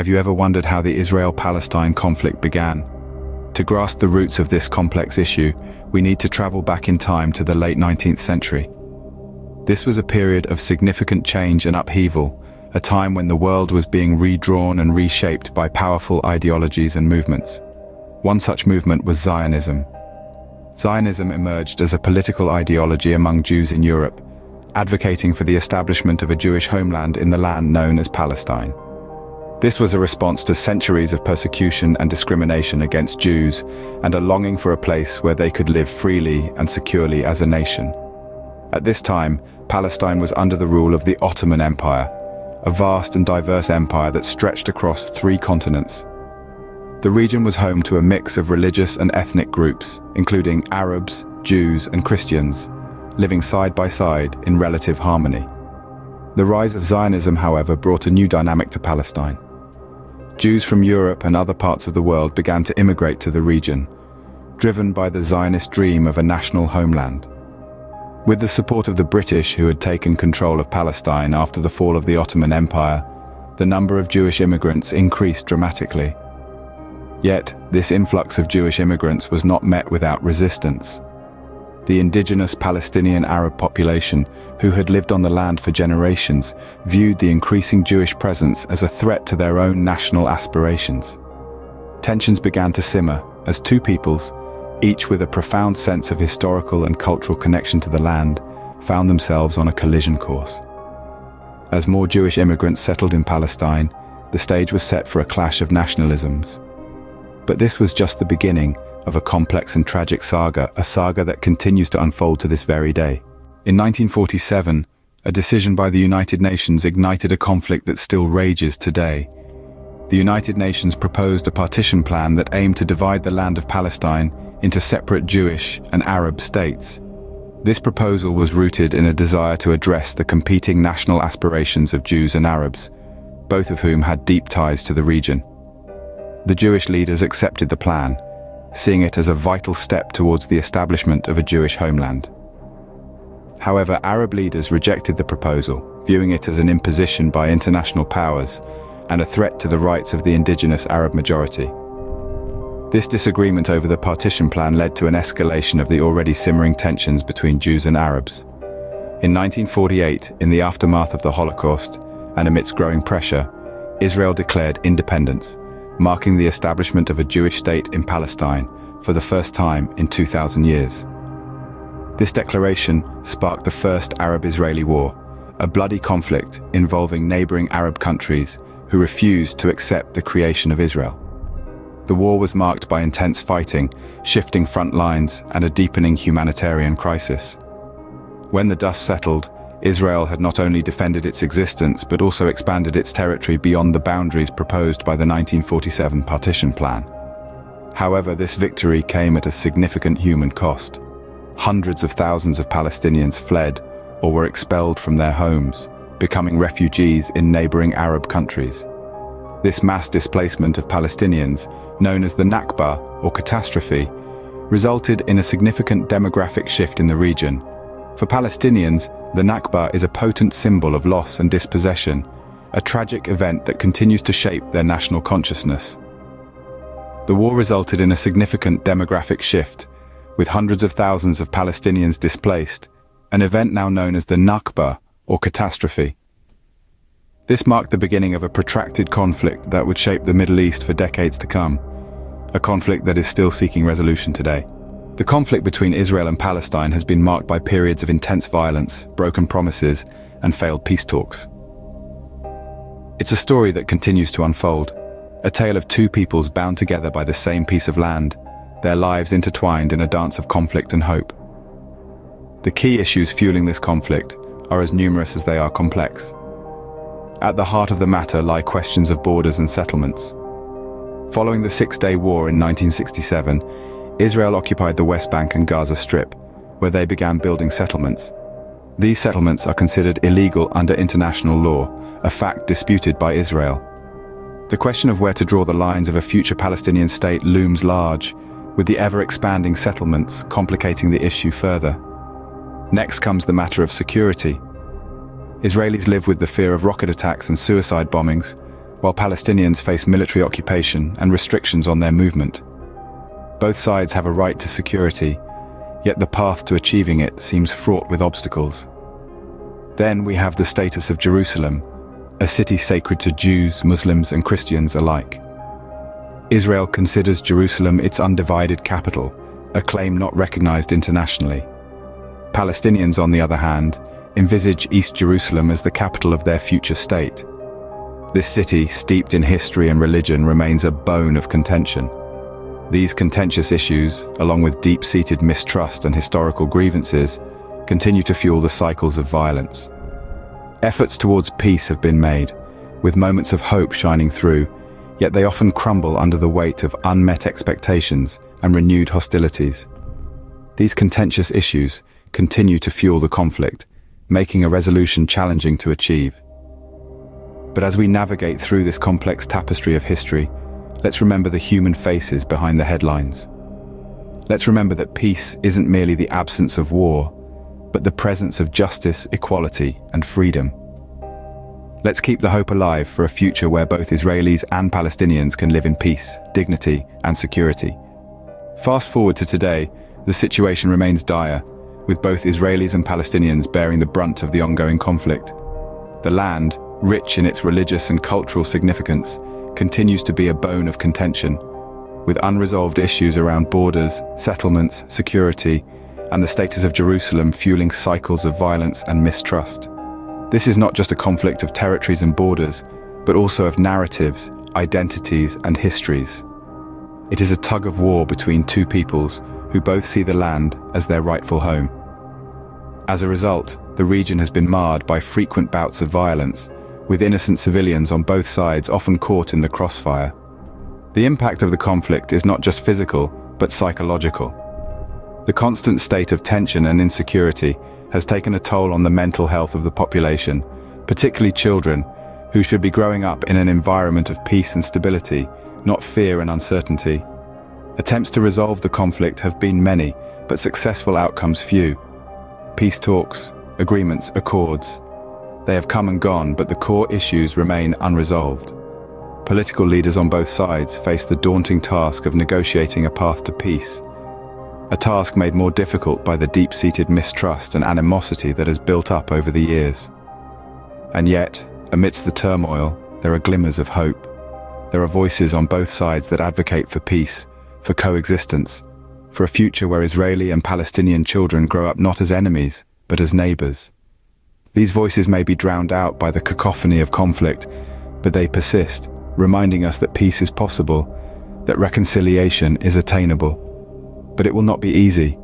Have you ever wondered how the Israel-Palestine conflict began? To grasp the roots of this complex issue, we need to travel back in time to the late 19th century. This was a period of significant change and upheaval, a time when the world was being redrawn and reshaped by powerful ideologies and movements. One such movement was Zionism. Zionism emerged as a political ideology among Jews in Europe, advocating for the establishment of a Jewish homeland in the land known as Palestine. This was a response to centuries of persecution and discrimination against Jews and a longing for a place where they could live freely and securely as a nation. At this time, Palestine was under the rule of the Ottoman Empire, a vast and diverse empire that stretched across 3 continents. The region was home to a mix of religious and ethnic groups, including Arabs, Jews, and Christians, living side by side in relative harmony. The rise of Zionism, however, brought a new dynamic to Palestine. Jews from Europe and other parts of the world began to immigrate to the region, driven by the Zionist dream of a national homeland. With the support of the British, who had taken control of Palestine after the fall of the Ottoman Empire, the number of Jewish immigrants increased dramatically. Yet, this influx of Jewish immigrants was not met without resistance. The indigenous Palestinian Arab population, who had lived on the land for generations, viewed the increasing Jewish presence as a threat to their own national aspirations. Tensions began to simmer as 2 peoples, each with a profound sense of historical and cultural connection to the land, found themselves on a collision course. As more Jewish immigrants settled in Palestine, the stage was set for a clash of nationalisms. But this was just the beginning of a complex and tragic saga, a saga that continues to unfold to this very day. In 1947, a decision by the United Nations ignited a conflict that still rages today. The United Nations proposed a partition plan that aimed to divide the land of Palestine into separate Jewish and Arab states. This proposal was rooted in a desire to address the competing national aspirations of Jews and Arabs, both of whom had deep ties to the region. The Jewish leaders accepted the plan, seeing it as a vital step towards the establishment of a Jewish homeland. However, Arab leaders rejected the proposal, viewing it as an imposition by international powers and a threat to the rights of the indigenous Arab majority. This disagreement over the partition plan led to an escalation of the already simmering tensions between Jews and Arabs. In 1948, in the aftermath of the Holocaust, and amidst growing pressure, Israel declared independence, marking the establishment of a Jewish state in Palestine for the first time in 2,000 years. This declaration sparked the First Arab-Israeli War, a bloody conflict involving neighboring Arab countries who refused to accept the creation of Israel. The war was marked by intense fighting, shifting front lines, and a deepening humanitarian crisis. When the dust settled, Israel had not only defended its existence but also expanded its territory beyond the boundaries proposed by the 1947 partition plan. However, this victory came at a significant human cost. Hundreds of thousands of Palestinians fled or were expelled from their homes, becoming refugees in neighboring Arab countries. This mass displacement of Palestinians, known as the Nakba or catastrophe, resulted in a significant demographic shift in the region. For Palestinians, the Nakba is a potent symbol of loss and dispossession, a tragic event that continues to shape their national consciousness. The war resulted in a significant demographic shift, with hundreds of thousands of Palestinians displaced, an event now known as the Nakba or catastrophe. This marked the beginning of a protracted conflict that would shape the Middle East for decades to come, a conflict that is still seeking resolution today. The conflict between Israel and Palestine has been marked by periods of intense violence, broken promises, and failed peace talks. It's a story that continues to unfold, a tale of 2 peoples bound together by the same piece of land, their lives intertwined in a dance of conflict and hope. The key issues fueling this conflict are as numerous as they are complex. At the heart of the matter lie questions of borders and settlements. Following the Six-Day War in 1967, Israel occupied the West Bank and Gaza Strip, where they began building settlements. These settlements are considered illegal under international law, a fact disputed by Israel. The question of where to draw the lines of a future Palestinian state looms large, with the ever-expanding settlements complicating the issue further. Next comes the matter of security. Israelis live with the fear of rocket attacks and suicide bombings, while Palestinians face military occupation and restrictions on their movement. Both sides have a right to security, yet the path to achieving it seems fraught with obstacles. Then we have the status of Jerusalem, a city sacred to Jews, Muslims, and Christians alike. Israel considers Jerusalem its undivided capital, a claim not recognized internationally. Palestinians, on the other hand, envisage East Jerusalem as the capital of their future state. This city, steeped in history and religion, remains a bone of contention. These contentious issues, along with deep-seated mistrust and historical grievances, continue to fuel the cycles of violence. Efforts towards peace have been made, with moments of hope shining through, yet they often crumble under the weight of unmet expectations and renewed hostilities. These contentious issues continue to fuel the conflict, making a resolution challenging to achieve. But as we navigate through this complex tapestry of history, let's remember the human faces behind the headlines. Let's remember that peace isn't merely the absence of war, but the presence of justice, equality, and freedom. Let's keep the hope alive for a future where both Israelis and Palestinians can live in peace, dignity, and security. Fast forward to today, the situation remains dire, with both Israelis and Palestinians bearing the brunt of the ongoing conflict. The land, rich in its religious and cultural significance, continues to be a bone of contention, with unresolved issues around borders, settlements, security, and the status of Jerusalem fueling cycles of violence and mistrust. This is not just a conflict of territories and borders, but also of narratives, identities, and histories. It is a tug of war between two peoples who both see the land as their rightful home. As a result, the region has been marred by frequent bouts of violence, with innocent civilians on both sides often caught in the crossfire. The impact of the conflict is not just physical, but psychological. The constant state of tension and insecurity has taken a toll on the mental health of the population, particularly children, who should be growing up in an environment of peace and stability, not fear and uncertainty. Attempts to resolve the conflict have been many, but successful outcomes few. Peace talks, agreements, accords. They have come and gone, but the core issues remain unresolved. Political leaders on both sides face the daunting task of negotiating a path to peace, a task made more difficult by the deep-seated mistrust and animosity that has built up over the years. And yet, amidst the turmoil, there are glimmers of hope. There are voices on both sides that advocate for peace, for coexistence, for a future where Israeli and Palestinian children grow up not as enemies, but as neighbors. These voices may be drowned out by the cacophony of conflict, but they persist, reminding us that peace is possible, that reconciliation is attainable. But it will not be easy.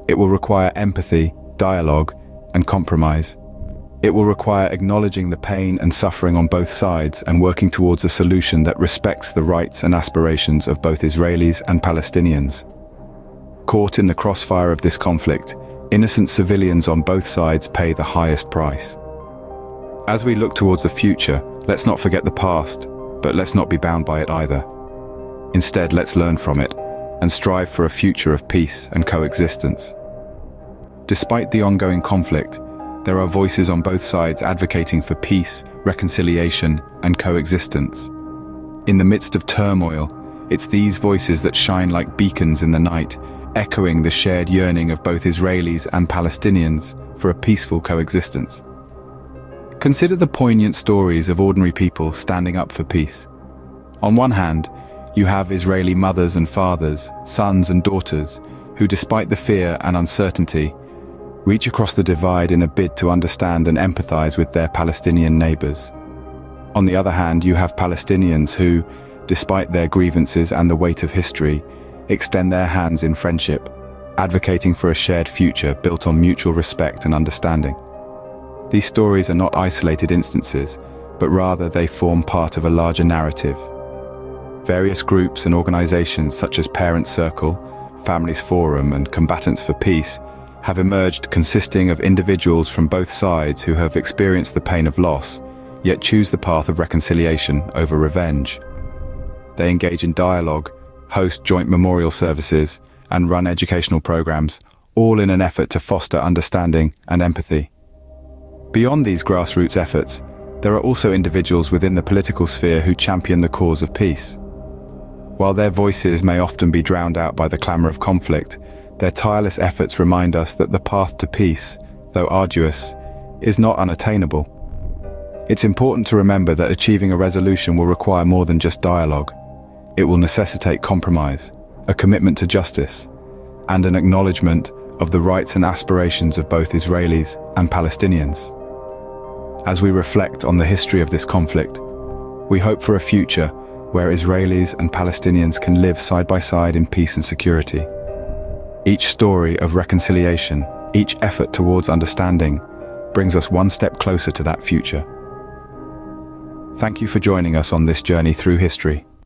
It will require empathy, dialogue, and compromise. It will require acknowledging the pain and suffering on both sides and working towards a solution that respects the rights and aspirations of both Israelis and Palestinians. Caught in the crossfire of this conflict, innocent civilians on both sides pay the highest price. As we look towards the future, let's not forget the past, but let's not be bound by it either. Instead, let's learn from it and strive for a future of peace and coexistence. Despite the ongoing conflict, there are voices on both sides advocating for peace, reconciliation, and coexistence. In the midst of turmoil, it's these voices that shine like beacons in the night, echoing the shared yearning of both Israelis and Palestinians for a peaceful coexistence. Consider the poignant stories of ordinary people standing up for peace. On one hand, you have Israeli mothers and fathers, sons and daughters, who despite the fear and uncertainty, reach across the divide in a bid to understand and empathize with their Palestinian neighbors. On the other hand, you have Palestinians who, despite their grievances and the weight of history, extend their hands in friendship, advocating for a shared future built on mutual respect and understanding. These stories are not isolated instances, but rather they form part of a larger narrative. Various groups and organizations such as Parents Circle, Families Forum, and Combatants for Peace have emerged, consisting of individuals from both sides who have experienced the pain of loss, yet choose the path of reconciliation over revenge. They engage in dialogue, host joint memorial services, and run educational programs, all in an effort to foster understanding and empathy. Beyond these grassroots efforts, There are also individuals within the political sphere who champion the cause of peace. While their voices may often be drowned out by the clamor of conflict, their tireless efforts remind us that the path to peace, though arduous, is not unattainable. It's important to remember that achieving a resolution will require more than just dialogue. It will necessitate compromise, a commitment to justice, and an acknowledgement of the rights and aspirations of both Israelis and Palestinians. As we reflect on the history of this conflict, we hope for a future where Israelis and Palestinians can live side by side in peace and security. Each story of reconciliation, each effort towards understanding, brings us one step closer to that future. Thank you for joining us on this journey through history.